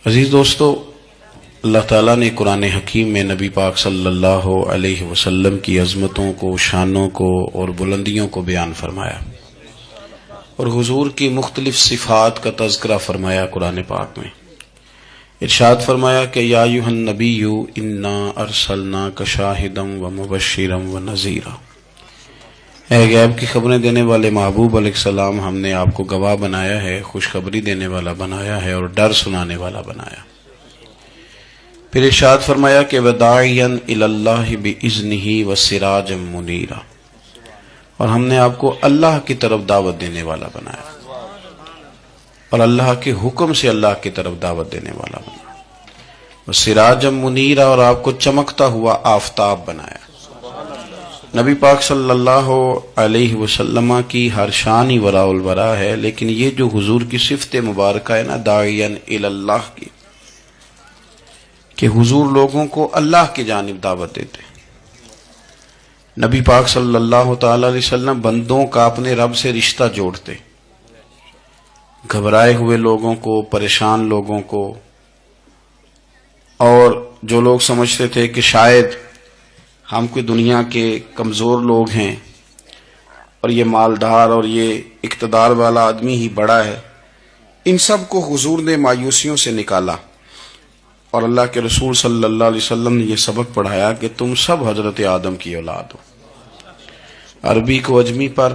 عزیز دوستو، اللہ تعالیٰ نے قرآن حکیم میں نبی پاک صلی اللہ علیہ وسلم کی عظمتوں کو، شانوں کو اور بلندیوں کو بیان فرمایا، اور حضور کی مختلف صفات کا تذکرہ فرمایا قرآن پاک میں۔ ارشاد فرمایا کہ یا ایھا النبی انا ارسلناک شاہدا ومبشرا ونذیرا، اے غیب کی خبریں دینے والے محبوب علیہ السلام، ہم نے آپ کو گواہ بنایا ہے، خوشخبری دینے والا بنایا ہے، اور ڈر سنانے والا بنایا۔ پھر ارشاد فرمایا کہ وداعیا الی اللہ باذنہ وسراجا منیرا، اور ہم نے آپ کو اللہ کی طرف دعوت دینے والا بنایا، اور اللہ کے حکم سے اللہ کی طرف دعوت دینے والا بنایا، وسراجا منیرا، اور آپ کو چمکتا ہوا آفتاب بنایا۔ نبی پاک صلی اللہ علیہ وسلم کی ہر شان ہی وراء الورا ہے، لیکن یہ جو حضور کی صفت مبارکہ ہے نا، داعیا الی اللہ کی، کہ حضور لوگوں کو اللہ کی جانب دعوت دیتے۔ نبی پاک صلی اللہ تعالی علیہ وسلم بندوں کا اپنے رب سے رشتہ جوڑتے، گھبرائے ہوئے لوگوں کو، پریشان لوگوں کو، اور جو لوگ سمجھتے تھے کہ شاید ہم کوئی دنیا کے کمزور لوگ ہیں اور یہ مالدار اور یہ اقتدار والا آدمی ہی بڑا ہے، ان سب کو حضور نے مایوسیوں سے نکالا، اور اللہ کے رسول صلی اللہ علیہ وسلم نے یہ سبق پڑھایا کہ تم سب حضرت آدم کی اولاد ہو۔ عربی کو اجمی پر،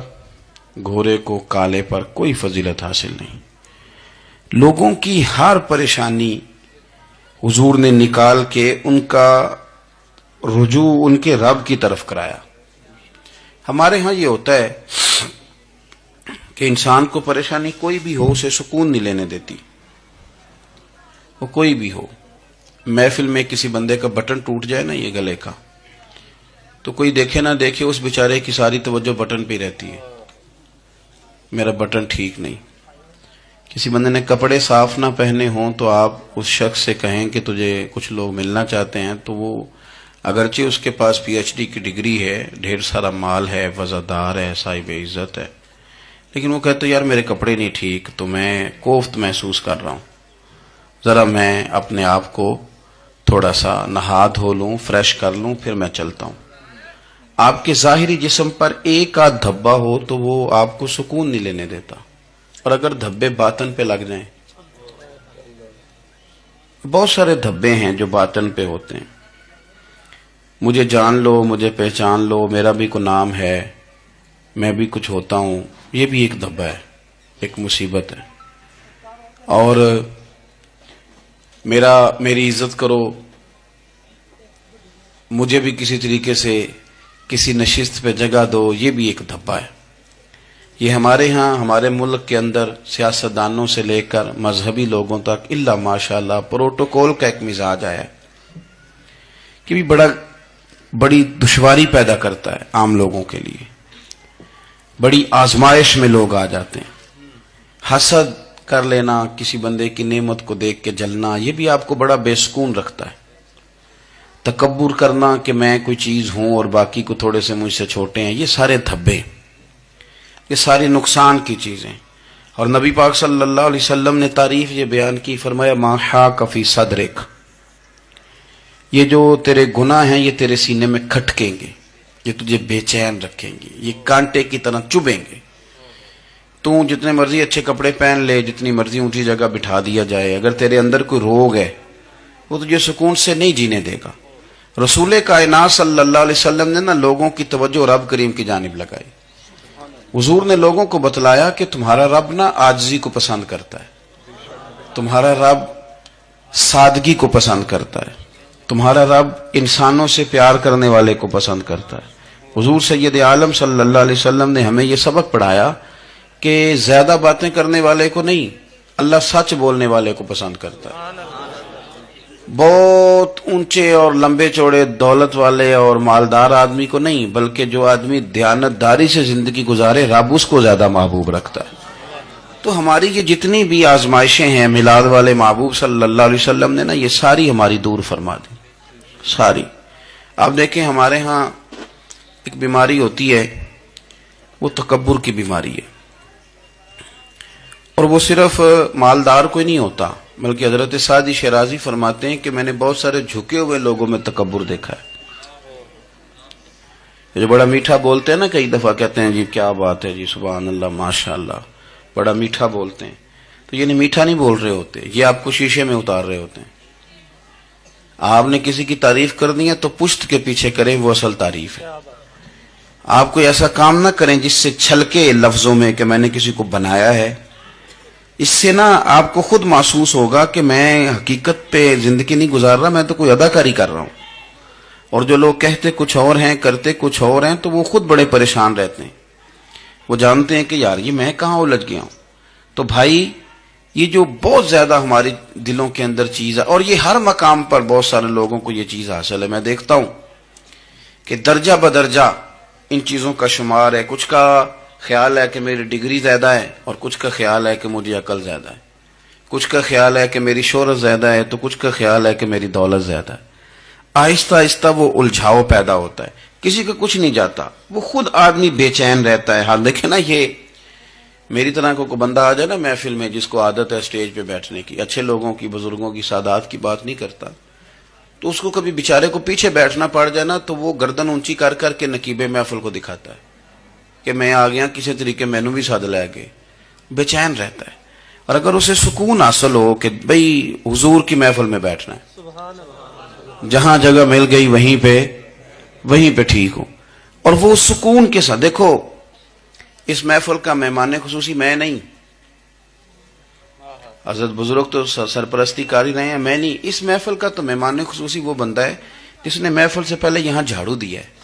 گھورے کو کالے پر کوئی فضیلت حاصل نہیں۔ لوگوں کی ہر پریشانی حضور نے نکال کے ان کا رجوع ان کے رب کی طرف کرایا۔ ہمارے ہاں یہ ہوتا ہے کہ انسان کو پریشانی کوئی بھی ہو، اسے سکون نہیں لینے دیتی، وہ کوئی بھی ہو۔ محفل میں کسی بندے کا بٹن ٹوٹ جائے نا، یہ گلے کا، تو کوئی دیکھے نہ دیکھے اس بیچارے کی ساری توجہ بٹن پہ رہتی ہے، میرا بٹن ٹھیک نہیں۔ کسی بندے نے کپڑے صاف نہ پہنے ہوں تو آپ اس شخص سے کہیں کہ تجھے کچھ لوگ ملنا چاہتے ہیں، تو وہ اگرچہ اس کے پاس پی ایچ ڈی کی ڈگری ہے، ڈھیر سارا مال ہے، وزادار ہے، صاحب عزت ہے، لیکن وہ کہتے یار میرے کپڑے نہیں ٹھیک، تو میں کوفت محسوس کر رہا ہوں، ذرا میں اپنے آپ کو تھوڑا سا نہا دھو لوں، فریش کر لوں، پھر میں چلتا ہوں۔ آپ کے ظاہری جسم پر ایک آدھ دھبا ہو تو وہ آپ کو سکون نہیں لینے دیتا، اور اگر دھبے باطن پہ لگ جائیں، بہت سارے دھبے ہیں جو باطن پہ ہوتے ہیں، مجھے جان لو، مجھے پہچان لو، میرا بھی کوئی نام ہے، میں بھی کچھ ہوتا ہوں، یہ بھی ایک دھبا ہے، ایک مصیبت ہے۔ اور میری عزت کرو، مجھے بھی کسی طریقے سے کسی نشست پہ جگہ دو، یہ بھی ایک دھبا ہے۔ یہ ہمارے ہاں، ہمارے ملک کے اندر سیاستدانوں سے لے کر مذہبی لوگوں تک الا ماشاءاللہ پروٹوکول کا ایک مزاج آیا ہے کہ بھی بڑی دشواری پیدا کرتا ہے عام لوگوں کے لیے، بڑی آزمائش میں لوگ آ جاتے ہیں۔ حسد کر لینا، کسی بندے کی نعمت کو دیکھ کے جلنا، یہ بھی آپ کو بڑا بے سکون رکھتا ہے۔ تکبر کرنا کہ میں کوئی چیز ہوں اور باقی کو تھوڑے سے مجھ سے چھوٹے ہیں، یہ سارے دھبے، یہ ساری نقصان کی چیزیں۔ اور نبی پاک صلی اللہ علیہ وسلم نے تعریف یہ بیان کی، فرمایا ما حاک فی صدرک، یہ جو تیرے گناہ ہیں یہ تیرے سینے میں کھٹکیں گے، یہ تجھے بے چین رکھیں گے، یہ کانٹے کی طرح چبھیں گے۔ تو جتنے مرضی اچھے کپڑے پہن لے، جتنی مرضی اونچی جگہ بٹھا دیا جائے، اگر تیرے اندر کوئی روگ ہے وہ تجھے سکون سے نہیں جینے دے گا۔ رسول کائنات صلی اللہ علیہ وسلم نے نا لوگوں کی توجہ رب کریم کی جانب لگائی۔ حضور نے لوگوں کو بتلایا کہ تمہارا رب نا عاجزی کو پسند کرتا ہے، تمہارا رب سادگی کو پسند کرتا ہے، تمہارا رب انسانوں سے پیار کرنے والے کو پسند کرتا ہے۔ حضور سید عالم صلی اللہ علیہ وسلم نے ہمیں یہ سبق پڑھایا کہ زیادہ باتیں کرنے والے کو نہیں، اللہ سچ بولنے والے کو پسند کرتا ہے۔ بہت اونچے اور لمبے چوڑے دولت والے اور مالدار آدمی کو نہیں، بلکہ جو آدمی دیانت داری سے زندگی گزارے، رب اس کو زیادہ محبوب رکھتا ہے۔ تو ہماری یہ جتنی بھی آزمائشیں ہیں، میلاد والے محبوب صلی اللہ علیہ وسلم نے نا یہ ساری ہماری دور فرما دی، ساری۔ آپ دیکھیں ہمارے ہاں ایک بیماری ہوتی ہے، وہ تکبر کی بیماری ہے، اور وہ صرف مالدار کو ہی نہیں ہوتا، بلکہ حضرت سعدی شیرازی فرماتے ہیں کہ میں نے بہت سارے جھکے ہوئے لوگوں میں تکبر دیکھا ہے. جو بڑا میٹھا بولتے ہیں نا، کئی دفعہ کہتے ہیں جی کیا بات ہے جی، سبحان اللہ ماشاء اللہ، بڑا میٹھا بولتے ہیں، تو یہ میٹھا نہیں بول رہے ہوتے، یہ آپ کو شیشے میں اتار رہے ہوتے ہیں. آپ نے کسی کی تعریف کرنی ہے تو پشت کے پیچھے کریں، وہ اصل تعریف ہے. آپ کوئی ایسا کام نہ کریں جس سے چھلکے لفظوں میں کہ میں نے کسی کو بنایا ہے. اس سے نا آپ کو خود محسوس ہوگا کہ میں حقیقت پہ زندگی نہیں گزار رہا، میں تو کوئی اداکاری کر رہا ہوں. اور جو لوگ کہتے کچھ اور ہیں کرتے کچھ اور ہیں تو وہ خود بڑے پریشان رہتے ہیں. وہ جانتے ہیں کہ یار یہ میں کہاں الجھ گیا ہوں. تو بھائی یہ جو بہت زیادہ ہمارے دلوں کے اندر چیز ہے، اور یہ ہر مقام پر بہت سارے لوگوں کو یہ چیز حاصل ہے. میں دیکھتا ہوں کہ درجہ بدرجہ ان چیزوں کا شمار ہے. کچھ کا خیال ہے کہ میری ڈگری زیادہ ہے، اور کچھ کا خیال ہے کہ مجھے عقل زیادہ ہے. کچھ کا خیال ہے کہ میری شہرت زیادہ ہے، تو کچھ کا خیال ہے کہ میری دولت زیادہ ہے. آہستہ آہستہ وہ الجھاؤ پیدا ہوتا ہے. کسی کا کچھ نہیں جاتا، وہ خود آدمی بے چین رہتا ہے. حال دیکھیں نا، یہ میری طرح کو بندہ آ جائے نا محفل میں جس کو عادت ہے اسٹیج پہ بیٹھنے کی، اچھے لوگوں کی، بزرگوں کی، سادات کی بات نہیں کرتا، تو اس کو کبھی بیچارے کو پیچھے بیٹھنا پڑ جائے نا تو وہ گردن اونچی کر کر کے نقیب محفل کو دکھاتا ہے کہ میں آ گیا، کسی طریقے مینو بھی ساتھ لے کے، بے چین رہتا ہے. اور اگر اسے سکون حاصل ہو کہ بھئی حضور کی محفل میں بیٹھنا ہے، جہاں جگہ مل گئی وہیں پہ ٹھیک ہو، اور وہ سکون کے ساتھ. دیکھو اس محفل کا مہمان خصوصی میں نہیں، حضرت بزرگ تو سرپرستی کاری رہے ہیں، میں نہیں. اس محفل کا تو مہمان خصوصی وہ بندہ ہے جس نے محفل سے پہلے یہاں جھاڑو دیا ہے،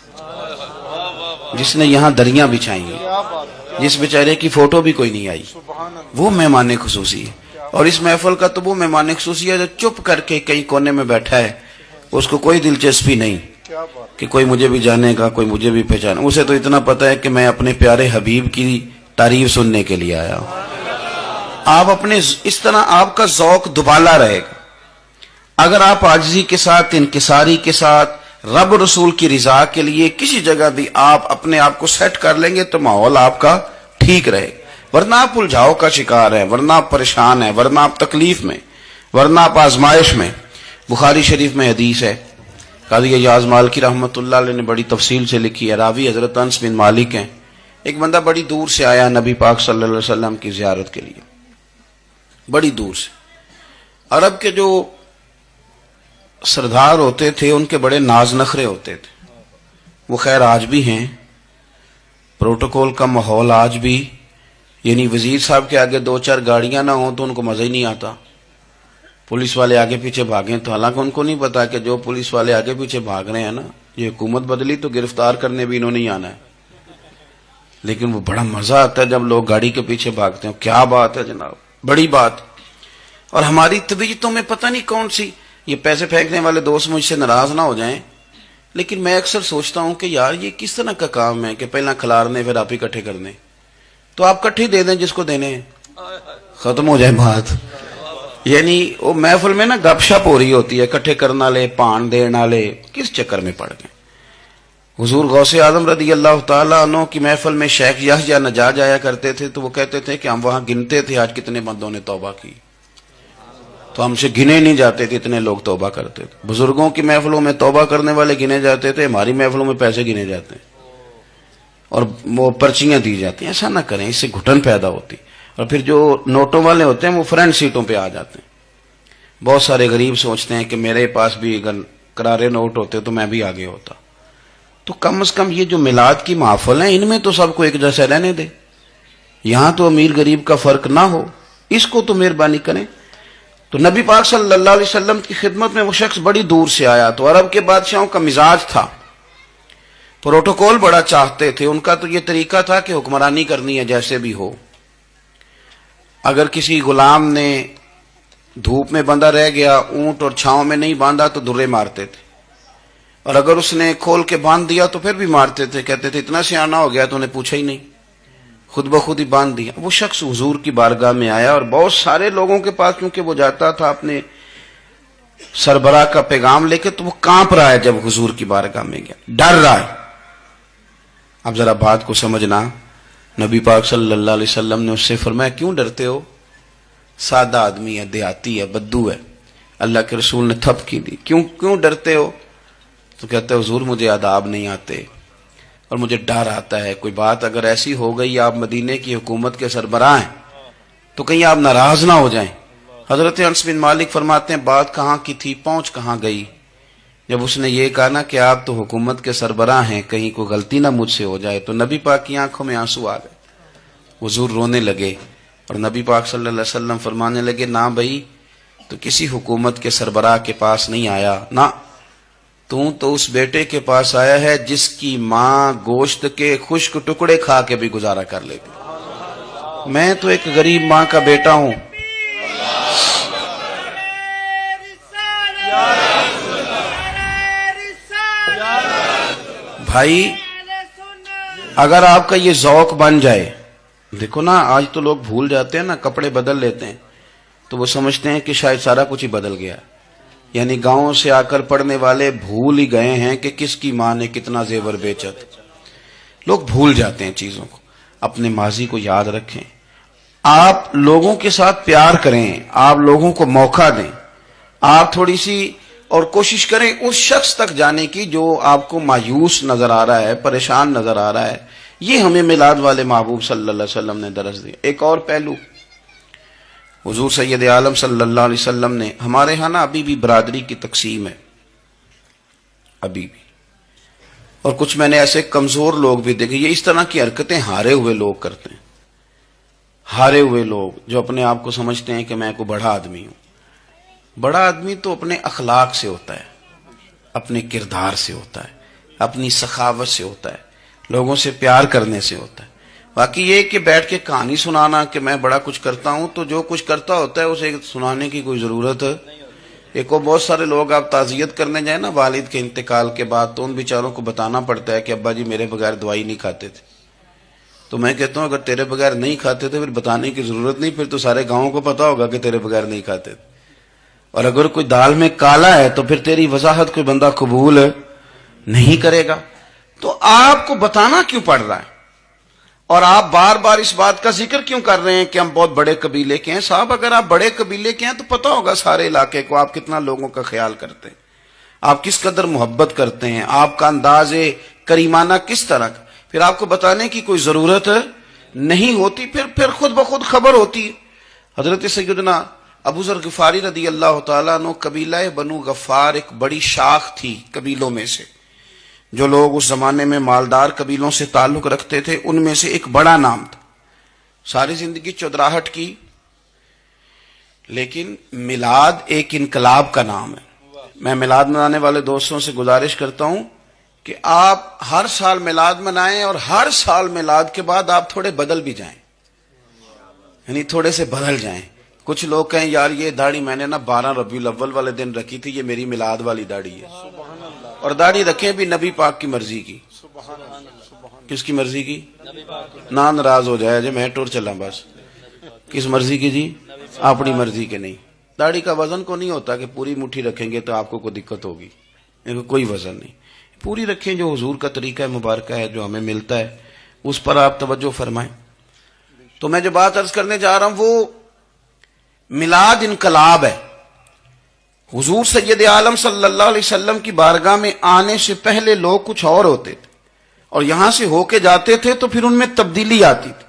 جس نے یہاں دریاں بچھائی ہیں، جس بیچارے کی فوٹو بھی کوئی نہیں آئی، وہ مہمان خصوصی ہے. اور اس محفل کا تو وہ مہمان خصوصی ہے جو چپ کر کے کئی کونے میں بیٹھا ہے، اس کو کوئی دلچسپی نہیں کہ کوئی مجھے بھی جانے گا، کوئی مجھے بھی پہچانے. اسے تو اتنا پتا ہے کہ میں اپنے پیارے حبیب کی تعریف سننے کے لیے آیا ہوں. آپ اپنے اس طرح آپ کا ذوق دبالا رہے گا. اگر آپ عاجزی کے ساتھ، انکساری کے ساتھ، رب رسول کی رضا کے لیے کسی جگہ بھی آپ اپنے آپ کو سیٹ کر لیں گے تو ماحول آپ کا ٹھیک رہے گا. ورنہ آپ الجھاؤ کا شکار ہیں، ورنہ آپ پریشان ہیں، ورنہ آپ تکلیف میں، ورنہ آپ آزمائش میں. بخاری شریف میں حدیث ہے، قاضی ایاز مالکی رحمۃ اللہ علیہ نے بڑی تفصیل سے لکھی ہے. راوی حضرت انس بن مالک ہیں. ایک بندہ بڑی دور سے آیا نبی پاک صلی اللہ علیہ وسلم کی زیارت کے لیے، بڑی دور سے. عرب کے جو سردار ہوتے تھے ان کے بڑے ناز نخرے ہوتے تھے. وہ خیر آج بھی ہیں، پروٹوکول کا ماحول آج بھی، یعنی وزیر صاحب کے آگے 2-4 گاڑیاں نہ ہوں تو ان کو مزہ ہی نہیں آتا. پولیس والے آگے پیچھے بھاگیں تو حالانکہ ان کو نہیں پتا کہ جو پولیس والے آگے پیچھے بھاگ رہے ہیں نا، یہ حکومت بدلی تو گرفتار کرنے بھی انہوں نے ہی آنا ہے. لیکن وہ بڑا مزہ آتا ہے جب لوگ گاڑی کے پیچھے بھاگتے ہیں. کیا بات ہے جناب، بڑی بات. اور ہماری طبیعتوں میں پتہ نہیں کون سی، یہ پیسے پھینکنے والے دوست مجھ سے ناراض نہ ہو جائیں، لیکن میں اکثر سوچتا ہوں کہ یار یہ کس طرح کا کام ہے کہ پہلا کھلارنے پھر آپ اکٹھے کرنے. تو آپ کٹھے دے دیں جس کو دینے ہیں، ختم ہو جائے بات. یعنی وہ محفل میں نا گپ شپ ہو رہی ہوتی ہے، اکٹھے کرنے والے، پان دینے والے کس چکر میں پڑ گئے. حضور غوث اعظم رضی اللہ تعالیٰ عنہ کی محفل میں شیخ یحییٰ نجار آیا کرتے تھے تو وہ کہتے تھے کہ ہم وہاں گنتے تھے آج کتنے بندوں نے توبہ کی، تو ہم سے گنے نہیں جاتے تھے، اتنے لوگ توبہ کرتے تھے. بزرگوں کی محفلوں میں توبہ کرنے والے گنے جاتے تھے، ہماری محفلوں میں پیسے گنے جاتے ہیں اور وہ پرچیاں دی جاتی ہیں. ایسا نہ کریں، اس سے گھٹن پیدا ہوتی. اور پھر جو نوٹوں والے ہوتے ہیں وہ فرنٹ سیٹوں پہ آ جاتے ہیں. بہت سارے غریب سوچتے ہیں کہ میرے پاس بھی اگر کرارے نوٹ ہوتے تو میں بھی آگے ہوتا. تو کم از کم یہ جو میلاد کی محافل ہیں ان میں تو سب کو ایک جیسا رہنے دے. یہاں تو امیر غریب کا فرق نہ ہو، اس کو تو مہربانی کریں. تو نبی پاک صلی اللہ علیہ وسلم کی خدمت میں وہ شخص بڑی دور سے آیا. تو عرب کے بادشاہوں کا مزاج تھا، پروٹوکول بڑا چاہتے تھے. ان کا تو یہ طریقہ تھا کہ حکمرانی کرنی ہے جیسے بھی ہو. اگر کسی غلام نے دھوپ میں بندھا رہ گیا، اونٹ اور چھاؤں میں نہیں باندھا تو درے مارتے تھے، اور اگر اس نے کھول کے باندھ دیا تو پھر بھی مارتے تھے. کہتے تھے اتنا سیانا ہو گیا تو انہیں پوچھا ہی نہیں، خود بخود ہی باندھ دیا. وہ شخص حضور کی بارگاہ میں آیا اور بہت سارے لوگوں کے پاس کیونکہ وہ جاتا تھا اپنے سربراہ کا پیغام لے کے، تو وہ کانپ رہا ہے جب حضور کی بارگاہ میں گیا، ڈر رہا ہے. اب ذرا بات کو سمجھنا، نبی پاک صلی اللہ علیہ وسلم نے اس سے فرمایا کیوں ڈرتے ہو؟ سادہ آدمی ہے، دیہاتی ہے، بدو ہے. اللہ کے رسول نے تھپکی دی. کیوں ڈرتے ہو؟ تو کہتے ہیں حضور مجھے آداب نہیں آتے اور مجھے ڈر آتا ہے کوئی بات اگر ایسی ہو گئی آپ مدینے کی حکومت کے سربراہ ہیں تو کہیں آپ ناراض نہ ہو جائیں. حضرت انس بن مالک فرماتے ہیں بات کہاں کی تھی، پہنچ کہاں گئی. جب اس نے یہ کہا نا کہ آپ تو حکومت کے سربراہ ہیں، کہیں کوئی غلطی نہ مجھ سے ہو جائے، تو نبی پاک کی آنکھوں میں آنسو آ گئے. حضور رونے لگے اور نبی پاک صلی اللہ علیہ وسلم فرمانے لگے نہ بھائی تو کسی حکومت کے سربراہ کے پاس نہیں آیا، نہ تو اس بیٹے کے پاس آیا ہے جس کی ماں گوشت کے خشک ٹکڑے کھا کے بھی گزارا کر لیتی. میں تو ایک غریب ماں کا بیٹا ہوں. بھائی اگر آپ کا یہ ذوق بن جائے، دیکھو نا آج تو لوگ بھول جاتے ہیں نا، کپڑے بدل لیتے ہیں تو وہ سمجھتے ہیں کہ شاید سارا کچھ ہی بدل گیا. یعنی گاؤں سے آ کر پڑھنے والے بھول ہی گئے ہیں کہ کس کی ماں نے کتنا زیور بیچا. لوگ بھول جاتے ہیں چیزوں کو. اپنے ماضی کو یاد رکھیں. آپ لوگوں کے ساتھ پیار کریں، آپ لوگوں کو موقع دیں، آپ تھوڑی سی اور کوشش کریں اس شخص تک جانے کی جو آپ کو مایوس نظر آ رہا ہے، پریشان نظر آ رہا ہے. یہ ہمیں میلاد والے محبوب صلی اللہ علیہ وسلم نے درس دیا. ایک اور پہلو، حضور سید عالم صلی اللہ علیہ وسلم نے، ہمارے ہاں نا ابھی بھی برادری کی تقسیم ہے، ابھی بھی، اور کچھ میں نے ایسے کمزور لوگ بھی دیکھے. یہ اس طرح کی حرکتیں ہارے ہوئے لوگ کرتے ہیں. ہارے ہوئے لوگ جو اپنے آپ کو سمجھتے ہیں کہ میں کوئی بڑا آدمی ہوں. بڑا آدمی تو اپنے اخلاق سے ہوتا ہے، اپنے کردار سے ہوتا ہے، اپنی سخاوت سے ہوتا ہے، لوگوں سے پیار کرنے سے ہوتا ہے. باقی یہ کہ بیٹھ کے کہانی سنانا کہ میں بڑا کچھ کرتا ہوں، تو جو کچھ کرتا ہوتا ہے اسے سنانے کی کوئی ضرورت ہے. ایک اور بہت سارے لوگ آپ تعزیت کرنے جائیں نا والد کے انتقال کے بعد، تو ان بیچاروں کو بتانا پڑتا ہے کہ ابا جی میرے بغیر دوائی نہیں کھاتے تھے. تو میں کہتا ہوں اگر تیرے بغیر نہیں کھاتے تھے پھر بتانے کی ضرورت نہیں، پھر تو سارے گاؤں کو پتا ہوگا کہ تیرے بغیر نہیں کھاتے تھے. اور اگر کوئی دال میں کالا ہے تو پھر تیری وضاحت کوئی بندہ قبول نہیں کرے گا. تو آپ کو بتانا کیوں پڑ رہا ہے اور آپ بار بار اس بات کا ذکر کیوں کر رہے ہیں کہ ہم بہت بڑے قبیلے کے ہیں؟ صاحب اگر آپ بڑے قبیلے کے ہیں تو پتا ہوگا سارے علاقے کو آپ کتنا لوگوں کا خیال کرتے ہیں، آپ کس قدر محبت کرتے ہیں، آپ کا انداز کریمانہ کس طرح کا. پھر آپ کو بتانے کی کوئی ضرورت نہیں ہوتی، پھر خود بخود خبر ہوتی. حضرت سیدنا ابو ذر غفاری رضی اللہ تعالیٰ عنہ، قبیلہ بنو غفار ایک بڑی شاخ تھی قبیلوں میں سے. جو لوگ اس زمانے میں مالدار قبیلوں سے تعلق رکھتے تھے ان میں سے ایک بڑا نام تھا. ساری زندگی چودراہٹ کی، لیکن میلاد ایک انقلاب کا نام ہے. میں میلاد منانے والے دوستوں سے گزارش کرتا ہوں کہ آپ ہر سال میلاد منائیں اور ہر سال میلاد کے بعد آپ تھوڑے بدل بھی جائیں، یعنی تھوڑے سے بدل جائیں. کچھ لوگ کہیں یار یہ داڑھی میں نے نا 12 ربیع الاول والے دن رکھی تھی، یہ میری میلاد والی داڑھی ہے. اور داڑھی رکھیں بھی نبی پاک کی مرضی کی. کس کی مرضی کی؟ نہ ناراض ہو جائے جی میں ٹور چلا بس. کس مرضی کی جی؟ اپنی مرضی کے نہیں. داڑھی کا وزن کو نہیں ہوتا کہ پوری مٹھی رکھیں گے تو آپ کو کوئی دقت ہوگی، کوئی وزن نہیں. پوری رکھیں، جو حضور کا طریقہ مبارکہ ہے جو ہمیں ملتا ہے اس پر آپ توجہ فرمائیں. تو میں جو بات عرض کرنے جا رہا ہوں وہ میلاد انقلاب ہے. حضور سید عالم صلی اللہ علیہ وسلم کی بارگاہ میں آنے سے پہلے لوگ کچھ اور ہوتے تھے اور یہاں سے ہو کے جاتے تھے تو پھر ان میں تبدیلی آتی تھی.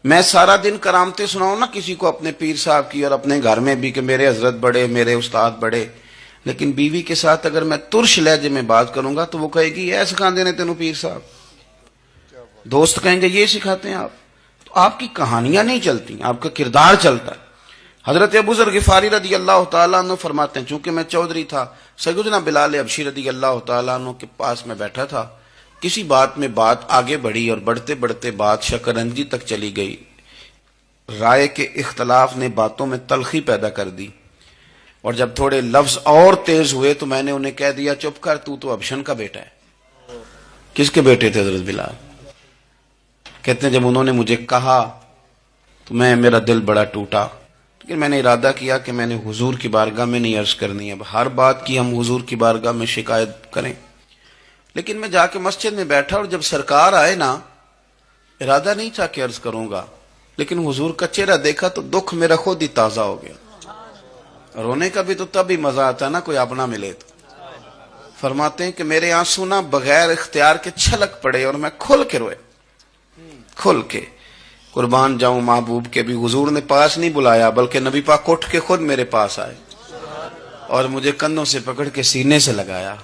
میں سارا دن کرامتیں سناؤں نا کسی کو اپنے پیر صاحب کی اور اپنے گھر میں بھی کہ میرے حضرت بڑے، میرے استاد بڑے، لیکن بیوی کے ساتھ اگر میں ترش لہجے میں بات کروں گا تو وہ کہے گی اے سکھاندے نے تینوں پیر صاحب. دوست کہیں گے یہ سکھاتے ہیں آپ. تو آپ کی کہانیاں نہیں چلتی، آپ کا کردار چلتا ہے. حضرت ابو ذر غفاری رضی اللہ تعالیٰ عنہ فرماتے ہیں چونکہ میں چودھری تھا، سیدنا بلال حبشی رضی اللہ تعالیٰ عنہ کے پاس میں بیٹھا تھا. کسی بات میں بات آگے بڑھی اور بڑھتے بڑھتے بات شکرنجی تک چلی گئی. رائے کے اختلاف نے باتوں میں تلخی پیدا کر دی اور جب تھوڑے لفظ اور تیز ہوئے تو میں نے انہیں کہہ دیا چپ کر، تو ابشن کا بیٹا ہے. کس کے بیٹے تھے حضرت بلال؟ کہتے ہیں جب انہوں نے مجھے کہا تو میرا دل بڑا ٹوٹا، لیکن میں نے ارادہ کیا کہ میں نے حضور کی بارگاہ میں نہیں عرض کرنی. اب ہر بات کی ہم حضور کی بارگاہ میں شکایت کریں. لیکن میں جا کے مسجد میں بیٹھا اور جب سرکار آئے نا، ارادہ نہیں تھا کہ عرض کروں گا، لیکن حضور کا چہرہ دیکھا تو دکھ میرا خود ہی تازہ ہو گیا۔ رونے کا بھی تو تب ہی مزہ آتا ہے نا کوئی اپنا ملے تو۔ فرماتے ہیں کہ میرے آنسو نہ بغیر اختیار کے چھلک پڑے اور میں کھل کے روئے، کھل کے۔ قربان جاؤں محبوب کے بھی حضور نے پاس نہیں بلایا، بلکہ نبی پاک اٹھ کے خود میرے پاس آئے اور مجھے کندھوں سے پکڑ کے سینے سے لگایا،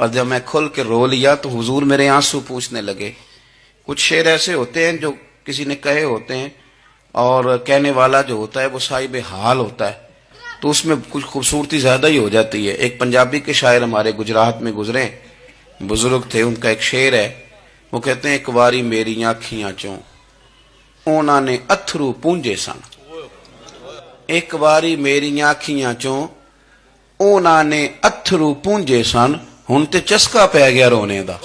اور جب میں کھل کے رو لیا تو حضور میرے آنسو پوچھنے لگے۔ کچھ شعر ایسے ہوتے ہیں جو کسی نے کہے ہوتے ہیں اور کہنے والا جو ہوتا ہے وہ صاحب حال ہوتا ہے، تو اس میں کچھ خوبصورتی زیادہ ہی ہو جاتی ہے۔ ایک پنجابی کے شاعر ہمارے گجرات میں گزرے، بزرگ تھے، ان کا ایک شعر ہے، وہ کہتے ہیں ایک واری میری آنکھیاں چوں اونا نے اتھرو پونجے سن، ایک واری میری آنکھیاں چوں اونا نے اتھرو پونجے سن، ہن تے چسکا پی گیا رونے دا۔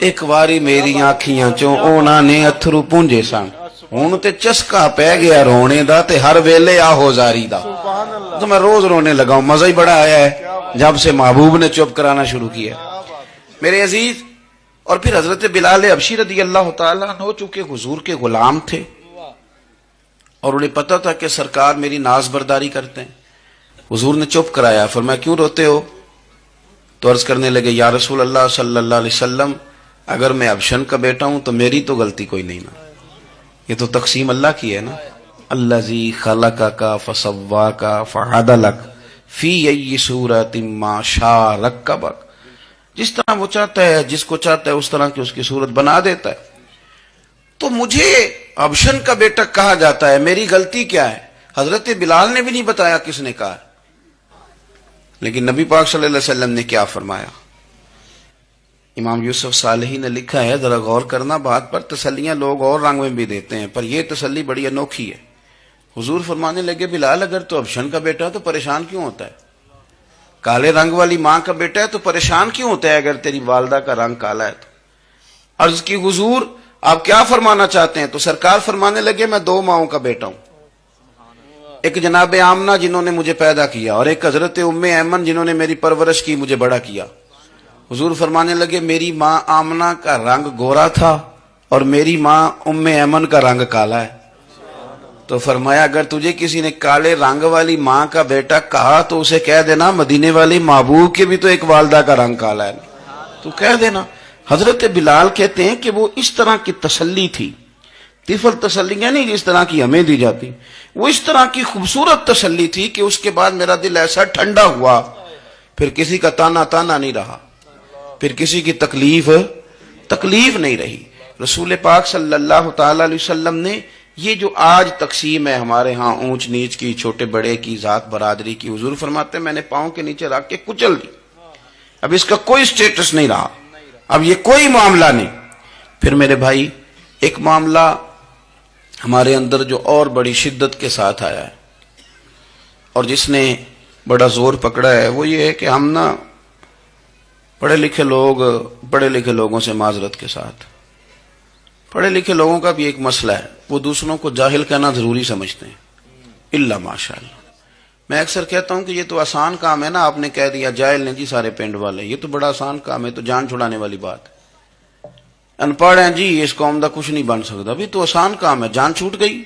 ایک واری میری آنکھیاں چوں اونا نے اتھرو پونجے سن، ہن تے چسکا پی گیا رونے دا، تے ہر ویلے آہو زاری دا۔ تو میں روز رونے لگا ہوں، مزہ ہی بڑا آیا ہے جب سے محبوب نے چپ کرانا شروع کیا۔ میرے عزیز، اور پھر حضرت بلال حبشی رضی اللہ تعالیٰ عنہ چونکہ حضور کے غلام تھے اور انہیں پتہ تھا کہ سرکار میری ناز برداری کرتے ہیں، حضور نے چپ کرایا۔ فرمایا کیوں روتے ہو؟ تو عرض کرنے لگے یا رسول اللہ صلی اللہ علیہ وسلم، اگر میں ابشن کا بیٹا ہوں تو میری تو غلطی کوئی نہیں نا، یہ تو تقسیم اللہ کی ہے نا۔ الذی خلقک فسواک فعدلک فی ای صورت ما شاء رکبک، جس طرح وہ چاہتا ہے، جس کو چاہتا ہے اس طرح کی اس کی صورت بنا دیتا ہے۔ تو مجھے ابشن کا بیٹا کہا جاتا ہے، میری غلطی کیا ہے؟ حضرت بلال نے بھی نہیں بتایا کس نے کہا، لیکن نبی پاک صلی اللہ علیہ وسلم نے کیا فرمایا؟ امام یوسف صالحی نے لکھا ہے، ذرا غور کرنا بات پر، تسلیاں لوگ اور رنگ میں بھی دیتے ہیں پر یہ تسلی بڑی انوکھی ہے۔ حضور فرمانے لگے بلال اگر تو ابشن کا بیٹا تو پریشان کیوں ہوتا ہے؟ کالے رنگ والی ماں کا بیٹا ہے تو پریشان کیوں ہوتا ہے اگر تیری والدہ کا رنگ کالا ہے تو؟ عرض کی حضور آپ کیا فرمانا چاہتے ہیں؟ تو سرکار فرمانے لگے میں دو ماؤں کا بیٹا ہوں، ایک جناب آمنہ جنہوں نے مجھے پیدا کیا اور ایک حضرت ام ایمن جنہوں نے میری پرورش کی، مجھے بڑا کیا۔ حضور فرمانے لگے میری ماں آمنہ کا رنگ گورا تھا اور میری ماں ام ایمن کا رنگ کالا ہے۔ تو فرمایا اگر تجھے کسی نے کالے رنگ والی ماں کا بیٹا کہا تو اسے کہہ دینا مدینے والی محبوب کے بھی تو ایک والدہ کا رنگ کالا ہے، تو کہہ دینا۔ حضرت بلال کہتے ہیں کہ وہ اس طرح کی تسلی تھی، طفل تسلیاں نہیں جس طرح کی ہمیں دی جاتی، وہ اس طرح کی خوبصورت تسلی تھی کہ اس کے بعد میرا دل ایسا ٹھنڈا ہوا، پھر کسی کا تانا تانا نہیں رہا، پھر کسی کی تکلیف نہیں رہی۔ رسول پاک صلی اللہ تعالی علیہ وسلم نے یہ جو آج تقسیم ہے ہمارے ہاں اونچ نیچ کی، چھوٹے بڑے کی، ذات برادری کی، حضور فرماتے ہیں میں نے پاؤں کے نیچے رکھ کے کچل دی، اب اس کا کوئی سٹیٹس نہیں رہا، اب یہ کوئی معاملہ نہیں۔ پھر میرے بھائی ایک معاملہ ہمارے اندر جو اور بڑی شدت کے ساتھ آیا ہے اور جس نے بڑا زور پکڑا ہے وہ یہ ہے کہ ہم نا پڑھے لکھے لوگوں سے معذرت کے ساتھ، پڑھے لکھے لوگوں کا بھی ایک مسئلہ ہے، وہ دوسروں کو جاہل کہنا ضروری سمجھتے ہیں، الا ماشاءاللہ۔ میں اکثر کہتا ہوں کہ یہ تو آسان کام ہے نا، آپ نے کہہ دیا جاہل نے جی سارے پنڈ والے، یہ تو بڑا آسان کام ہے، تو جان چھڑانے والی بات ہے۔ ان پڑھ ہیں جی اس قوم دا کچھ نہیں بن سکتا، بھی تو آسان کام ہے، جان چھوٹ گئی۔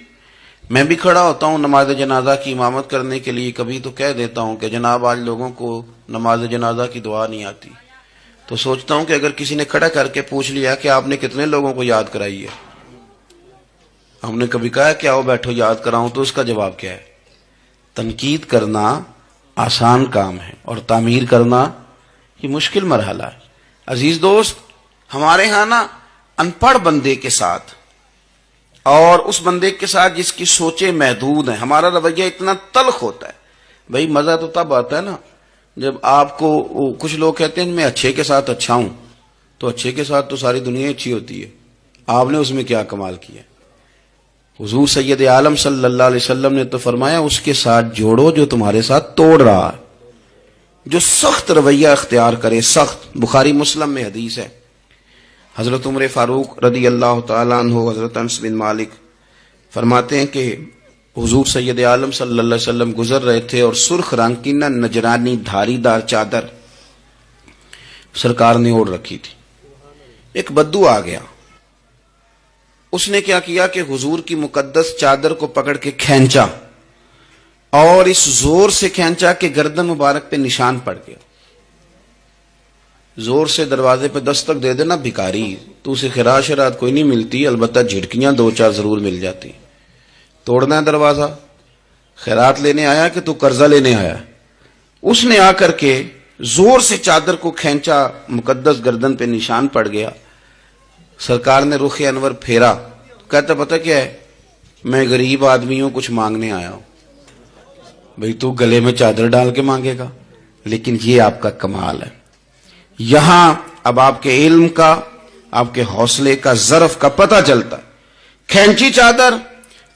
میں بھی کھڑا ہوتا ہوں نماز جنازہ کی امامت کرنے کے لیے، کبھی تو کہہ دیتا ہوں کہ جناب آج لوگوں کو نماز جنازہ کی دعا نہیں آتی، تو سوچتا ہوں کہ اگر کسی نے کھڑا کر کے پوچھ لیا کہ آپ نے کتنے لوگوں کو یاد کرائی ہے، ہم نے کبھی کہا کہ آؤ بیٹھو یاد کراؤں، تو اس کا جواب کیا ہے؟ تنقید کرنا آسان کام ہے اور تعمیر کرنا یہ مشکل مرحلہ ہے۔ عزیز دوست، ہمارے ہاں نا ان پڑھ بندے کے ساتھ اور اس بندے کے ساتھ جس کی سوچیں محدود ہیں ہمارا رویہ اتنا تلخ ہوتا ہے۔ بھائی مزہ تو تب آتا ہے نا جب آپ کو، کچھ لوگ کہتے ہیں میں اچھے کے ساتھ اچھا ہوں، تو اچھے کے ساتھ تو ساری دنیا اچھی ہوتی ہے، آپ نے اس میں کیا کمال کیا؟ حضور سید عالم صلی اللہ علیہ وسلم نے تو فرمایا اس کے ساتھ جوڑو جو تمہارے ساتھ توڑ رہا ہے، جو سخت رویہ اختیار کرے، سخت۔ بخاری مسلم میں حدیث ہے، حضرت عمر فاروق رضی اللہ تعالیٰ عنہ، حضرت انس بن مالک فرماتے ہیں کہ حضور سید عالم صلی اللہ علیہ وسلم گزر رہے تھے اور سرخ رنگ کی نہ نجرانی دھاری دار چادر سرکار نے اوڑھ رکھی تھی، ایک بدو آ گیا، اس نے کیا کیا کہ حضور کی مقدس چادر کو پکڑ کے کھینچا اور اس زور سے کھینچا کہ گردن مبارک پہ نشان پڑ گیا. زور سے دروازے پہ دستک دے دینا بھکاری، تو اسے خراش شرات کوئی نہیں ملتی، البتہ جھٹکیاں دو چار ضرور مل جاتی. توڑنا ہے دروازہ، خیرات لینے آیا کہ تو قرضہ لینے آیا. اس نے آ کر کے زور سے چادر کو کھینچا، مقدس گردن پہ نشان پڑ گیا. سرکار نے رخ انور پھیرا، کہتا پتہ کیا ہے، میں غریب آدمی ہوں، کچھ مانگنے آیا ہوں. بھئی تو گلے میں چادر ڈال کے مانگے گا؟ لیکن یہ آپ کا کمال ہے. یہاں اب آپ کے علم کا، آپ کے حوصلے کا، ظرف کا پتہ چلتا ہے. کھینچی چادر،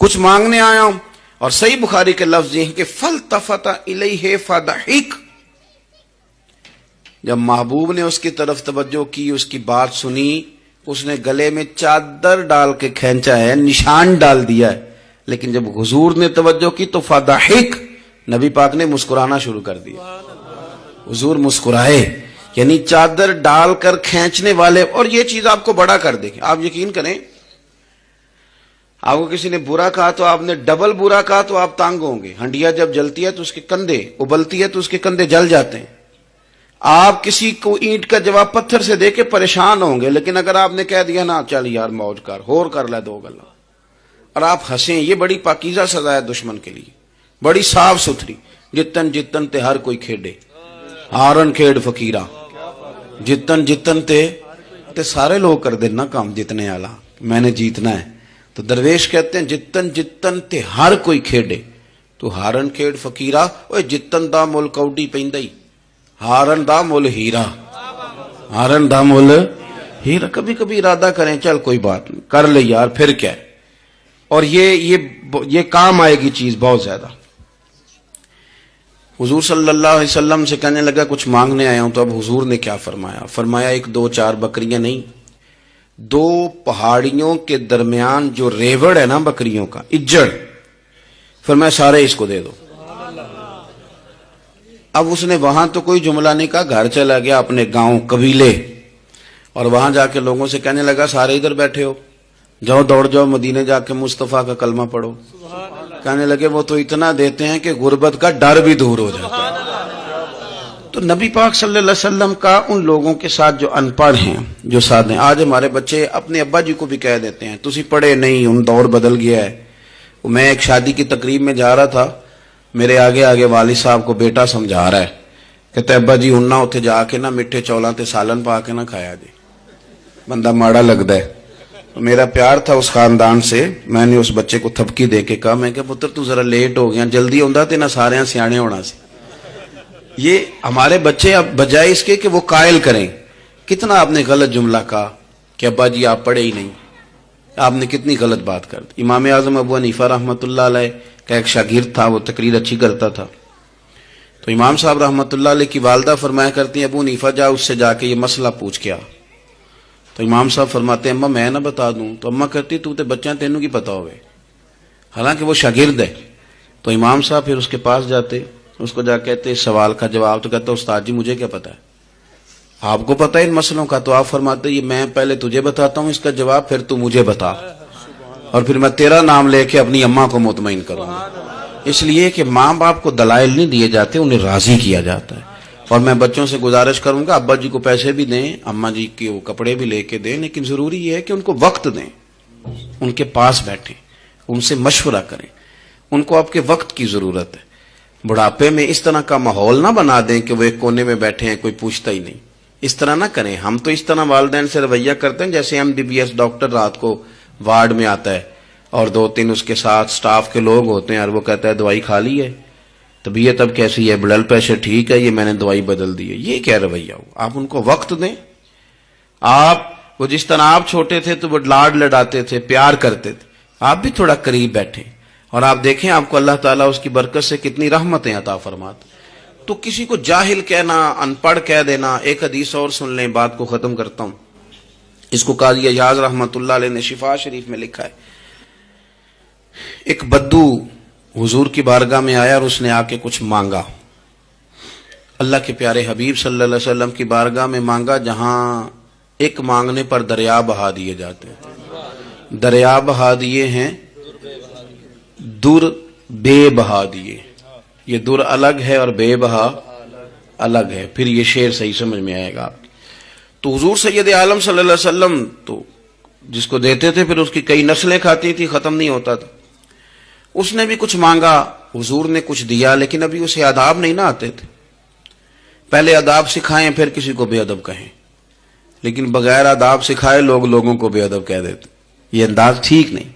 کچھ مانگنے آیا ہوں. اور صحیح بخاری کے لفظ یہ ہیں کہ فَالْتَفَتَ إِلَيْهِ فَضَحِكَ. جب محبوب نے اس کی طرف توجہ کی، اس کی بات سنی، اس نے گلے میں چادر ڈال کے کھینچا ہے، نشان ڈال دیا ہے. لیکن جب حضور نے توجہ کی تو فَضَحِكَ، نبی پاک نے مسکرانا شروع کر دیا. حضور مسکرائے، یعنی چادر ڈال کر کھینچنے والے. اور یہ چیز آپ کو بڑا کر دے گی. آپ یقین کریں، آپ کو کسی نے برا کہا تو آپ نے ڈبل برا کہا تو آپ تانگ ہوں گے. ہنڈیا جب جلتی ہے تو اس کے کندھے، ابلتی ہے تو اس کے کندھے جل جاتے ہیں. آپ کسی کو اینٹ کا جواب پتھر سے دے کے پریشان ہوں گے. لیکن اگر آپ نے کہہ دیا نا چل یار موج کر، ہور کر لے دو گلا، اور آپ ہنسیں، یہ بڑی پاکیزہ سزا ہے دشمن کے لیے، بڑی صاف ستھری. جتن جتن تے ہر کوئی کھیڈے، ہارن کھیڈ فقیرہ. جتن جتن تے سارے لوگ کر دینا کام جتنے والا، میں نے جیتنا ہے. تو درویش کہتے ہیں جتن جتن تے ہر کوئی کھیڈے، تو ہارن کھیڈ فقیرہ. اوے جتن دا مل کوڈی پیندا ہی، ہارن دا مل ہیرا، ہارن دا مل ہیرا. کبھی کبھی ارادہ کریں چل کوئی بات نہیں کر لے یار، پھر کیا ہے. اور یہ کام آئے گی چیز بہت زیادہ. حضور صلی اللہ علیہ وسلم سے کہنے لگا کچھ مانگنے آیا ہوں. تو اب حضور نے کیا فرمایا؟ فرمایا ایک دو چار بکریاں نہیں، دو پہاڑیوں کے درمیان جو ریوڑ ہے نا بکریوں کا، اجڑ، فرمایا سارے اس کو دے دو. اب اس نے وہاں تو کوئی جملہ نہیں کہا، گھر چلا گیا اپنے گاؤں قبیلے، اور وہاں جا کے لوگوں سے کہنے لگا سارے ادھر بیٹھے ہو، جاؤ دوڑ جاؤ مدینے جا کے مصطفیٰ کا کلمہ پڑھو. کہنے لگے وہ تو اتنا دیتے ہیں کہ غربت کا ڈر بھی دور ہو جاتا ہے. تو نبی پاک صلی اللہ علیہ وسلم کا ان لوگوں کے ساتھ جو ان پڑھ ہیں، جو ساتھ ہیں. آج ہمارے بچے اپنے ابا جی کو بھی کہہ دیتے ہیں تسی پڑھے نہیں، ان دور بدل گیا ہے. میں ایک شادی کی تقریب میں جا رہا تھا، میرے آگے آگے والد صاحب کو بیٹا سمجھا رہا ہے، کہتے ابا جی ہن نہ اتنے جا کے نہ میٹھے چولاں تے سالن پا کے نہ کھایا جی، بندہ ماڑا لگتا ہے. میرا پیار تھا اس خاندان سے، میں نے اس بچے کو تھپکی دے کے کہا، میں کہ پتر تو ذرا لیٹ ہو گیا، جلدی ہوندا تے نہ سارے سیانے ہونا سی. یہ ہمارے بچے اب بجائے اس کے کہ وہ قائل کریں، کتنا آپ نے غلط جملہ کہا کہ ابا جی آپ پڑھے ہی نہیں، آپ نے کتنی غلط بات کر دی. امام اعظم ابو حنیفہ رحمۃ اللہ علیہ کا ایک شاگرد تھا، وہ تقریر اچھی کرتا تھا. تو امام صاحب رحمۃ اللہ علیہ کی والدہ فرمایا کرتی ہیں ابو حنیفہ جا اس سے جا کے یہ مسئلہ پوچھ کے آ. تو امام صاحب فرماتے ہیں اماں میں نہ بتا دوں. تو اماں کہتی تو تے بچیاں تینوں کی پتا ہوئے، حالانکہ وہ شاگرد ہے. تو امام صاحب پھر اس کے پاس جاتے، اس کو جا کہتے اس سوال کا جواب. تو کہتا استاد جی مجھے کیا پتا ہے، آپ کو پتا ہے ان مسئلوں کا. تو آپ فرماتے یہ میں پہلے تجھے بتاتا ہوں اس کا جواب، پھر تو مجھے بتا، اور پھر میں تیرا نام لے کے اپنی اماں کو مطمئن کروں گا. اس لیے کہ ماں باپ کو دلائل نہیں دیے جاتے، انہیں راضی کیا جاتا ہے. اور میں بچوں سے گزارش کروں گا ابا جی کو پیسے بھی دیں، اماں جی کے وہ کپڑے بھی لے کے دیں، لیکن ضروری یہ ہے کہ ان کو وقت دیں، ان کے پاس بیٹھیں، ان سے مشورہ کریں. ان کو آپ کے وقت کی ضرورت ہے. بڑھاپے میں اس طرح کا ماحول نہ بنا دیں کہ وہ ایک کونے میں بیٹھے ہیں، کوئی پوچھتا ہی نہیں. اس طرح نہ کریں. ہم تو اس طرح والدین سے رویہ کرتے ہیں جیسے MBBS ڈاکٹر رات کو وارڈ میں آتا ہے اور دو تین اس کے ساتھ سٹاف کے لوگ ہوتے ہیں، اور وہ کہتا ہے دوائی کھا لی ہے، طبیعت اب کیسی ہے، بلڈ پریشر ٹھیک ہے، یہ میں نے دوائی بدل دی ہے. یہ کیا رویہ ہو؟ آپ ان کو وقت دیں. وہ جس طرح آپ چھوٹے تھے تو وہ لاڈ لڈاتے تھے، پیار کرتے تھے، آپ بھی تھوڑا قریب بیٹھیں اور آپ دیکھیں آپ کو اللہ تعالیٰ اس کی برکت سے کتنی رحمتیں عطا فرماتے. تو کسی کو جاہل کہنا، ان پڑھ کہہ دینا. ایک حدیث اور سن لیں، بات کو ختم کرتا ہوں. اس کو قاضی ایاز رحمت اللہ علیہ نے شفا شریف میں لکھا ہے. ایک بدو حضور کی بارگاہ میں آیا اور اس نے آ کے کچھ مانگا. اللہ کے پیارے حبیب صلی اللہ علیہ وسلم کی بارگاہ میں مانگا جہاں ایک مانگنے پر دریا بہا دیے جاتے ہیں. دریا بہا دیے ہیں، در بے بہا دیے. یہ در الگ ہے اور بے بہا الگ ہے. پھر یہ شعر صحیح سمجھ میں آئے گا. تو حضور سید عالم صلی اللہ علیہ وسلم تو جس کو دیتے تھے پھر اس کی کئی نسلیں کھاتی تھی، ختم نہیں ہوتا تھا. اس نے بھی کچھ مانگا، حضور نے کچھ دیا، لیکن ابھی اسے آداب نہیں نہ آتے تھے. پہلے آداب سکھائیں پھر کسی کو بے ادب کہیں، لیکن بغیر آداب سکھائے لوگ لوگوں کو بے ادب کہہ دیتے. یہ انداز ٹھیک نہیں.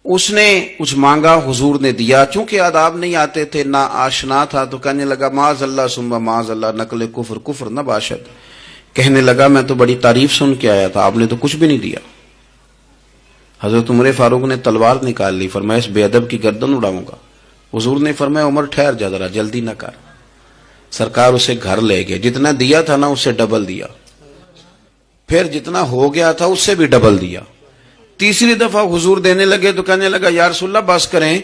اس نے کچھ مانگا، حضور نے دیا. چونکہ آداب نہیں آتے تھے، نہ آشنا تھا، تو کہنے لگا معاذ اللہ ثم معاذ اللہ، نقل کفر کفر نہ باشد. کہنے لگا میں تو بڑی تعریف سن کے آیا تھا، آپ نے تو کچھ بھی نہیں دیا. حضرت عمر فاروق نے تلوار نکال لی، فرمایا اس بے ادب کی گردن اڑاؤں گا. حضور نے فرمایا عمر ٹھہر جا ذرا، جلدی نہ کر. سرکار اسے گھر لے گئے. جتنا دیا تھا نا اس سے ڈبل دیا، پھر جتنا ہو گیا تھا اس سے بھی ڈبل دیا. تیسری دفعہ حضور دینے لگے تو کہنے لگا یا رسول اللہ بس کریں،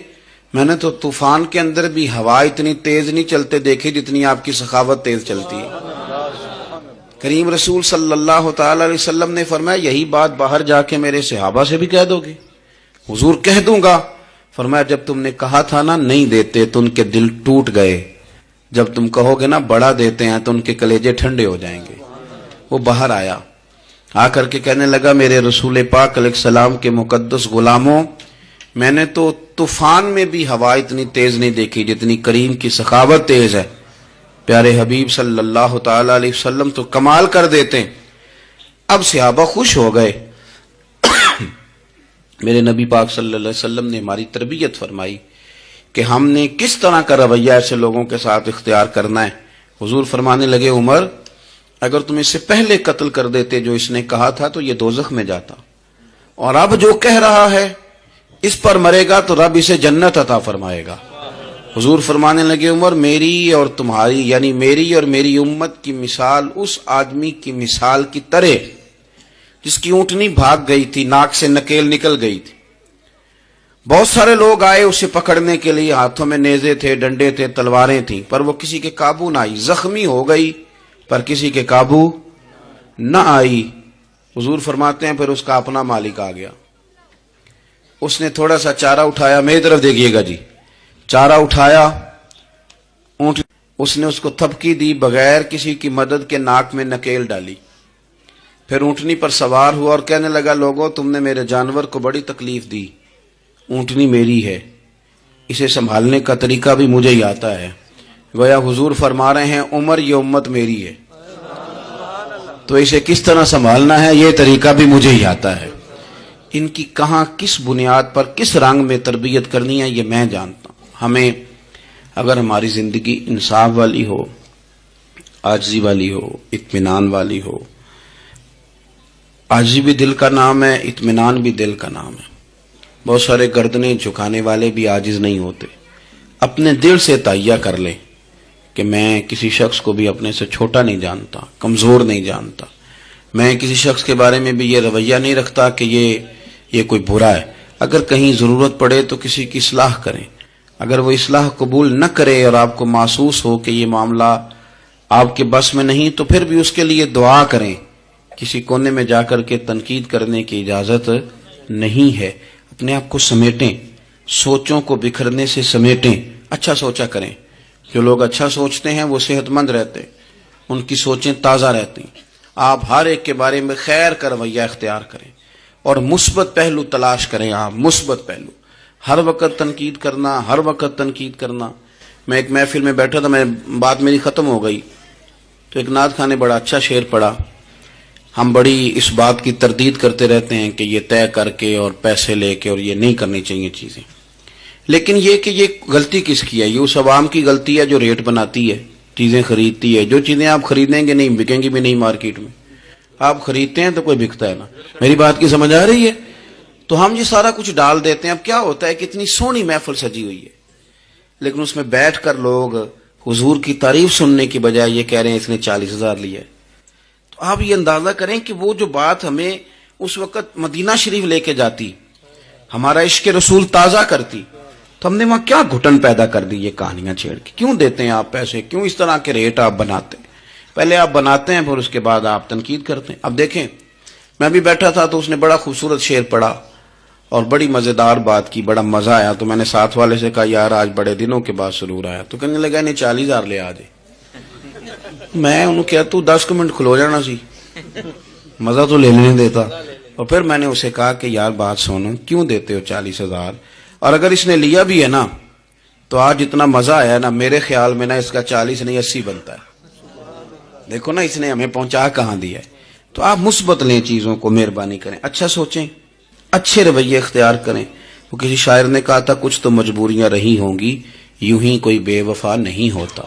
میں نے تو طوفان کے اندر بھی ہوا اتنی تیز نہیں چلتے دیکھی جتنی آپ کی سخاوت تیز چلتی ہے. کریم رسول صلی اللہ تعالی علیہ وسلم نے فرمایا یہی بات باہر جا کے میرے صحابہ سے بھی کہہ دو گے؟ حضور کہہ دوں گا. فرمایا جب تم نے کہا تھا نا نہیں دیتے تو ان کے دل ٹوٹ گئے، جب تم کہو گے نا بڑا دیتے ہیں تو ان کے کلیجے ٹھنڈے ہو جائیں گے. وہ باہر آیا، آ کر کے کہنے لگا میرے رسول پاک علیہ السلام کے مقدس غلاموں، میں نے تو طوفان میں بھی ہوا اتنی تیز نہیں دیکھی جتنی کریم کی سخاوت تیز ہے. پیارے حبیب صلی اللہ تعالی علیہ وسلم تو کمال کر دیتے ہیں. اب صحابہ خوش ہو گئے. میرے نبی پاک صلی اللہ علیہ وسلم نے ہماری تربیت فرمائی کہ ہم نے کس طرح کا رویہ ایسے لوگوں کے ساتھ اختیار کرنا ہے. حضور فرمانے لگے عمر اگر تم اس سے پہلے قتل کر دیتے جو اس نے کہا تھا تو یہ دوزخ میں جاتا، اور اب جو کہہ رہا ہے اس پر مرے گا تو رب اسے جنت عطا فرمائے گا. حضور فرمانے لگے عمر میری اور تمہاری یعنی میری اور میری امت کی مثال اس آدمی کی مثال کی طرح جس کی اونٹنی بھاگ گئی تھی، ناک سے نکیل نکل گئی تھی. بہت سارے لوگ آئے اسے پکڑنے کے لیے، ہاتھوں میں نیزے تھے، ڈنڈے تھے، تلواریں تھیں، پر وہ کسی کے قابو نہ آئی. زخمی ہو گئی پر کسی کے قابو نہ آئی. حضور فرماتے ہیں پھر اس کا اپنا مالک آ گیا. اس نے تھوڑا سا چارہ اٹھایا، میری طرف دیکھیے گا جی، چارہ اٹھایا، اونٹ اس نے اس کو تھپکی دی، بغیر کسی کی مدد کے ناک میں نکیل ڈالی. پھر اونٹنی پر سوار ہوا اور کہنے لگا لوگوں تم نے میرے جانور کو بڑی تکلیف دی، اونٹنی میری ہے، اسے سنبھالنے کا طریقہ بھی مجھے ہی آتا ہے. گویا حضور فرما رہے ہیں عمر یہ امت میری ہے تو اسے کس طرح سنبھالنا ہے یہ طریقہ بھی مجھے ہی آتا ہے. ان کی کہاں کس بنیاد پر کس رنگ میں تربیت کرنی ہے یہ میں جانتا ہوں. ہمیں اگر ہماری زندگی انصاف والی ہو، عاجزی والی ہو، اطمینان والی ہو، عاجزی بھی دل کا نام ہے، اطمینان بھی دل کا نام ہے. بہت سارے گردنیں جھکانے والے بھی عاجز نہیں ہوتے. اپنے دل سے تہیہ کر لیں کہ میں کسی شخص کو بھی اپنے سے چھوٹا نہیں جانتا، کمزور نہیں جانتا. میں کسی شخص کے بارے میں بھی یہ رویہ نہیں رکھتا کہ یہ کوئی برا ہے. اگر کہیں ضرورت پڑے تو کسی کی اصلاح کریں. اگر وہ اصلاح قبول نہ کرے اور آپ کو محسوس ہو کہ یہ معاملہ آپ کے بس میں نہیں تو پھر بھی اس کے لیے دعا کریں. کسی کونے میں جا کر کے تنقید کرنے کی اجازت نہیں ہے. اپنے آپ کو سمیٹیں، سوچوں کو بکھرنے سے سمیٹیں، اچھا سوچا کریں. جو لوگ اچھا سوچتے ہیں وہ صحت مند رہتے، ان کی سوچیں تازہ رہتی. آپ ہر ایک کے بارے میں خیر کا رویہ اختیار کریں اور مثبت پہلو تلاش کریں. آپ مثبت پہلو، ہر وقت تنقید کرنا. میں ایک محفل میں بیٹھا تھا، بات میری ختم ہو گئی تو ایک نعت خواں نے بڑا اچھا شعر پڑھا. ہم بڑی اس بات کی تردید کرتے رہتے ہیں کہ یہ طے کر کے اور پیسے لے کے اور یہ نہیں کرنی چاہیے چیزیں، لیکن یہ کہ یہ غلطی کس کی ہے؟ یہ اس عوام کی غلطی ہے جو ریٹ بناتی ہے، چیزیں خریدتی ہے. جو چیزیں آپ خریدیں گے نہیں بکیں گی بھی نہیں مارکیٹ میں. آپ خریدتے ہیں تو کوئی بکتا ہے نا. میری بات کی سمجھ آ رہی ہے؟ تو ہم یہ سارا کچھ ڈال دیتے ہیں. اب کیا ہوتا ہے کہ اتنی سونی محفل سجی ہوئی ہے لیکن اس میں بیٹھ کر لوگ حضور کی تعریف سننے کی بجائے یہ کہہ رہے ہیں اس نے 40,000 لیا ہے. تو آپ یہ اندازہ کریں کہ وہ جو بات ہمیں اس وقت مدینہ شریف لے کے جاتی، ہمارا عشق رسول تازہ کرتی، تو ہم نے وہاں کیا گھٹن پیدا کر دی یہ کہانیاں چھیڑ کے. کیوں دیتے ہیں آپ پیسے؟ کیوں اس طرح کے ریٹ آپ بناتے ہیں؟ پہلے آپ بناتے ہیں پھر اس کے بعد آپ تنقید کرتے ہیں. اب دیکھیں میں بھی بیٹھا تھا تو اس نے بڑا خوبصورت شعر پڑھا اور بڑی مزیدار بات کی, بڑا مزہ آیا. تو میں نے ساتھ والے سے کہا یار آج بڑے دنوں کے بعد سرور آیا. تو کہنے لگا نہیں 40,000 لے آ جائے. میں انہوں کہا تو 10 منٹ کھلو جانا سی, مزہ تو لینے نہیں دیتا. اور پھر میں نے اسے کہا کہ یار بات سنو, کیوں دیتے ہو 40,000, اور اگر اس نے لیا بھی ہے نا تو آج اتنا مزہ آیا نا, میرے خیال میں نا اس کا 40 نہیں 80 بنتا ہے. دیکھو نا اس نے ہمیں پہنچا کہاں دیا ہے. تو آپ مثبت لیں چیزوں کو, مہربانی کریں, اچھا سوچیں, اچھے رویے اختیار کریں. وہ کسی شاعر نے کہا تھا کچھ تو مجبوریاں رہی ہوں گی, یوں ہی کوئی بے وفا نہیں ہوتا.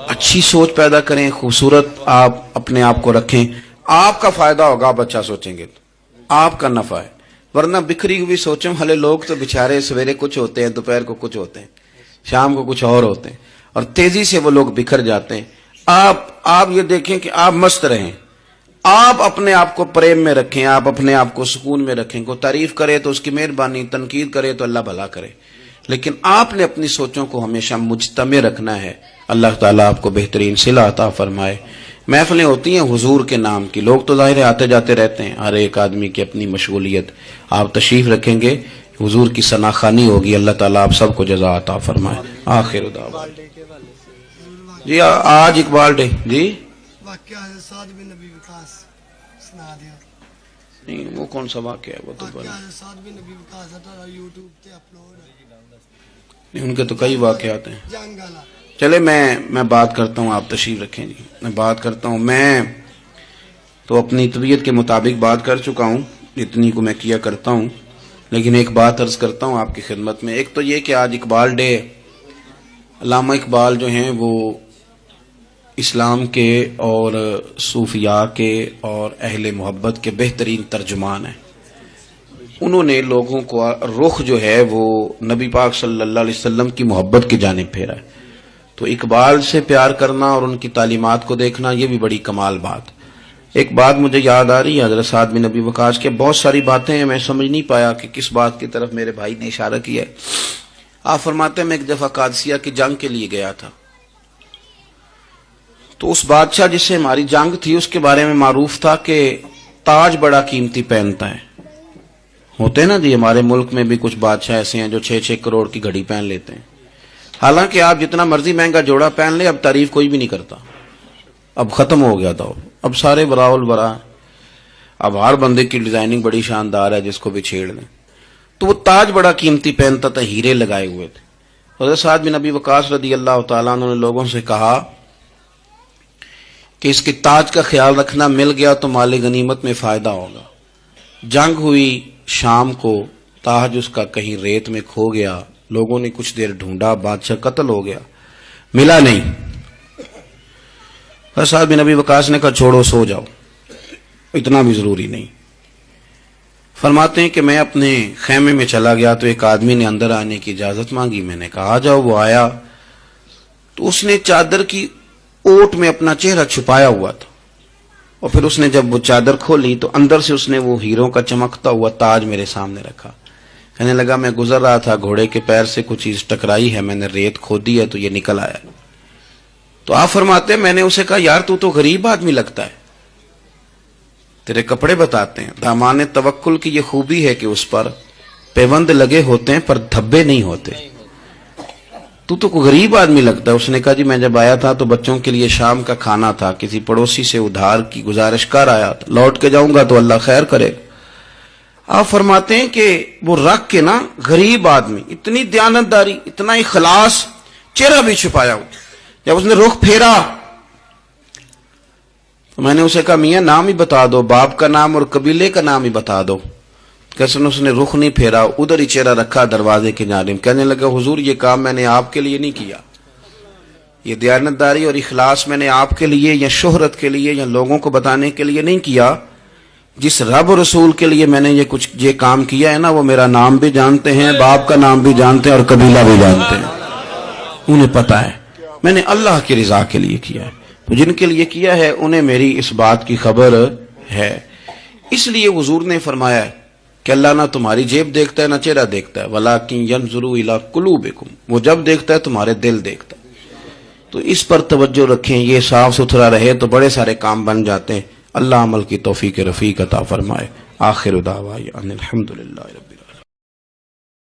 اچھی سوچ پیدا کریں, خوبصورت آپ اپنے آپ کو رکھیں. آپ کا فائدہ ہوگا, آپ اچھا سوچیں گے تو آپ کا نفع ہے. ورنہ بکھری ہوئی سوچوں والے لوگ تو بےچارے سویرے کچھ ہوتے ہیں, دوپہر کو کچھ ہوتے ہیں, شام کو کچھ اور ہوتے ہیں, اور تیزی سے وہ لوگ بکھر جاتے ہیں. آپ یہ دیکھیں کہ آپ مست رہیں, آپ اپنے آپ کو پریم میں رکھیں, آپ اپنے آپ کو سکون میں رکھیں. کو تعریف کرے تو اس کی مہربانی, تنقید کرے تو اللہ بھلا کرے, لیکن آپ نے اپنی سوچوں کو ہمیشہ مجتمع رکھنا ہے. اللہ تعالیٰ آپ کو بہترین صلہ عطا فرمائے. محفلیں ہوتی ہیں حضور کے نام کی, لوگ تو ظاہر آتے جاتے رہتے ہیں, ہر ایک آدمی کی اپنی مشغولیت. آپ تشریف رکھیں گے, حضور کی ثناخوانی ہوگی. اللہ تعالیٰ آپ سب کو جزا عطا فرمائے. آخر دعوانا جی آج اقبال ڈے جی نہیں, وہ کون سا واقعہ ہے, وہ تو ان کے تو کئی واقعات ہیں. چلے میں بات کرتا ہوں, آپ تشریف رکھیں جی, میں بات کرتا ہوں. میں تو اپنی طبیعت کے مطابق بات کر چکا ہوں, اتنی کو میں کیا کرتا ہوں, لیکن ایک بات عرض کرتا ہوں آپ کی خدمت میں. ایک تو یہ کہ آج اقبال ڈے. علامہ اقبال جو ہیں وہ اسلام کے اور صوفیاء کے اور اہل محبت کے بہترین ترجمان ہیں. انہوں نے لوگوں کو رخ جو ہے وہ نبی پاک صلی اللہ علیہ وسلم کی محبت کی جانب پھیرا ہے. تو اقبال سے پیار کرنا اور ان کی تعلیمات کو دیکھنا یہ بھی بڑی کمال بات. ایک بات مجھے یاد آ رہی ہے حضرت سعد بن ابی وقاص کے, بہت ساری باتیں ہیں, میں سمجھ نہیں پایا کہ کس بات کی طرف میرے بھائی نے اشارہ کیا ہے. آپ فرماتے ہیں میں ایک دفعہ قادسیہ کی جنگ کے لیے گیا تھا, تو اس بادشاہ جس سے ہماری جنگ تھی اس کے بارے میں معروف تھا کہ تاج بڑا قیمتی پہنتا ہے. ہوتے ہیں نا جی, ہمارے ملک میں بھی کچھ بادشاہ ایسے ہیں جو 6-6 کروڑ کی گھڑی پہن لیتے ہیں. حالانکہ آپ جتنا مرضی مہنگا جوڑا پہن لے, اب تعریف کوئی بھی نہیں کرتا. اب ختم ہو گیا تھا, اب سارے براء البراء. اب ہر بندے کی ڈیزائننگ بڑی شاندار ہے, جس کو بھی چھیڑ لیں. تو وہ تاج بڑا قیمتی پہنتا تھا, ہیرے لگائے ہوئے تھے. حضرت سعد بن ابی وقاص رضی اللہ تعالیٰ عنہ نے لوگوں سے کہا کہ اس کے تاج کا خیال رکھنا, مل گیا تو مال غنیمت میں فائدہ ہوگا. جنگ ہوئی شام کو, تاج اس کا کہیں ریت میں کھو گیا. لوگوں نے کچھ دیر ڈھونڈا, بادشاہ قتل ہو گیا, ملا نہیں. سعد بن ابی وقاص نے کہا چھوڑو, سو جاؤ, اتنا بھی ضروری نہیں. فرماتے ہیں کہ میں اپنے خیمے میں چلا گیا تو ایک آدمی نے اندر آنے کی اجازت مانگی. میں نے کہا آ جاؤ. وہ آیا تو اس نے چادر کی اوٹ میں اپنا چہرہ چھپایا ہوا تھا, اور پھر اس نے جب وہ چادر کھولی تو اندر سے اس نے وہ ہیروں کا چمکتا ہوا تاج میرے سامنے رکھا. کہنے لگا میں گزر رہا تھا, گھوڑے کے پیر سے کچھ چیز ٹکرائی ہے, میں نے ریت کھودی ہے تو یہ نکل آیا. تو آپ فرماتے ہیں میں نے اسے کہا یار تو غریب آدمی لگتا ہے, تیرے کپڑے بتاتے ہیں. دامان توکل کی یہ خوبی ہے کہ اس پر پیوند لگے ہوتے ہیں پر دھبے نہیں ہوتے. تو غریب آدمی لگتا ہے. اس نے کہا جی میں جب آیا تھا تو بچوں کے لیے شام کا کھانا تھا, کسی پڑوسی سے ادھار کی گزارش کر آیا, لوٹ کے جاؤں گا تو اللہ خیر کرے. آپ فرماتے ہیں کہ وہ رکھ کے نا غریب آدمی, اتنی دیانتداری, اتنا اخلاص, چہرہ بھی چھپایا ہوا. جب اس نے رخ پھیرا تو میں نے اسے کہا میاں نام ہی بتا دو, باپ کا نام اور قبیلے کا نام ہی بتا دو. کیسے اس نے رخ نہیں پھیرا, ادھر ہی چہرہ رکھا دروازے کے جانب. کہنے لگا حضور یہ کام میں نے آپ کے لیے نہیں کیا, یہ دیانتداری اور اخلاص میں نے آپ کے لیے یا شہرت کے لیے یا لوگوں کو بتانے کے لیے نہیں کیا. جس رب رسول کے لیے میں نے یہ کام کیا ہے نا, وہ میرا نام بھی جانتے ہیں, باپ کا نام بھی جانتے ہیں اور قبیلہ بھی جانتے ہیں. انہیں پتا ہے میں نے اللہ کی رضا کے لیے کیا ہے. تو جن کے لیے کیا ہے انہیں میری اس بات کی خبر ہے. اس لیے حضور نے فرمایا ہے کہ اللہ نہ تمہاری جیب دیکھتا ہے نہ چہرہ دیکھتا ہے, وَلَٰكِن يَنْظُرُ إِلَىٰ قُلُوبِكُمْ, وہ جب دیکھتا ہے تمہارے دل دیکھتا ہے. تو اس پر توجہ رکھیں, یہ صاف ستھرا رہے تو بڑے سارے کام بن جاتے ہیں. اللہ عمل کی توفیق رفیق عطا فرمائے. آخر دعوانا الحمدللہ رب